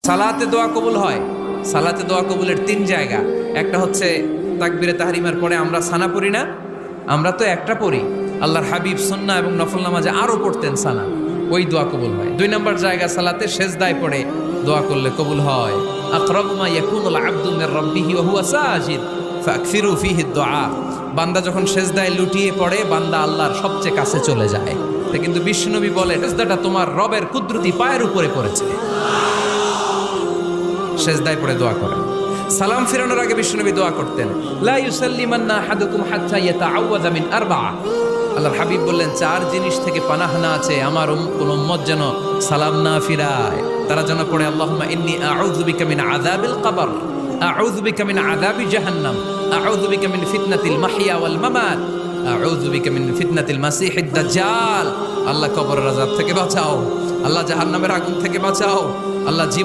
সালাতে দোয়া কবুল হয়। সালাতে দোয়া কবুলের 3 জায়গা। একটা হচ্ছে তাকবীরে তাহরিমার পরে আমরা সানা পড়ি না, আমরা তো একটা পড়ি। আল্লাহর হাবিব সুন্নাহ এবং নফল নামাজে আরো পড়তেন সানা, ওই দোয়া কবুল হয়। 2 নম্বর জায়গা সালাতে সেজদায় পড়ে দোয়া করলে কবুল হয়। আকরাবু মা ইয়াকুনুল আবদু মির রাব্বিহি ওয়া হুয়া সাজিদ ফাকসিরু ফীহি দুআ। বান্দা যখন সেজদায় লুটিয়ে পড়ে, বান্দা আল্লাহর সবচেয়ে কাছে চলে যায়। তা কিন্তু বিশ্বনবী বলে সেজদাটা তোমার রবের কুদরতি পায়ের উপরে পড়েছে। সেজদায় পড়ে দোয়া করেন। সালাম ফিরানোর আগে বিশ্বনবী দোয়া করতেন, লা ইউসাল্লিমান্না আহাদুকুম হাত্তা ইয়াতাআওয়াযা মিন আরবা'a। আল্লাহর হাবিব বললেন 4 জিনিস থেকে পানাহ না আছে আমার কোন উম্মত যেন সালাম না ফিরায়। তারা যেন পড়ে আল্লাহুম্মা ইন্নী আউযু বিকা মিন আযাবিল কবর, আউযু বিকা মিন আযাবি জাহান্নাম, আউযু বিকা মিন ফিতনাতিল মাহইয়া ওয়াল মামাত, আউযু বিকা মিন ফিতনাতিল মাসিহিদ দাজ্জাল। আল্লাহ কবরের আযাব থেকে বাঁচাও, আল্লাহ জাহান্নামের আগুন থেকে বাঁচাও, আল্লাহ জীবন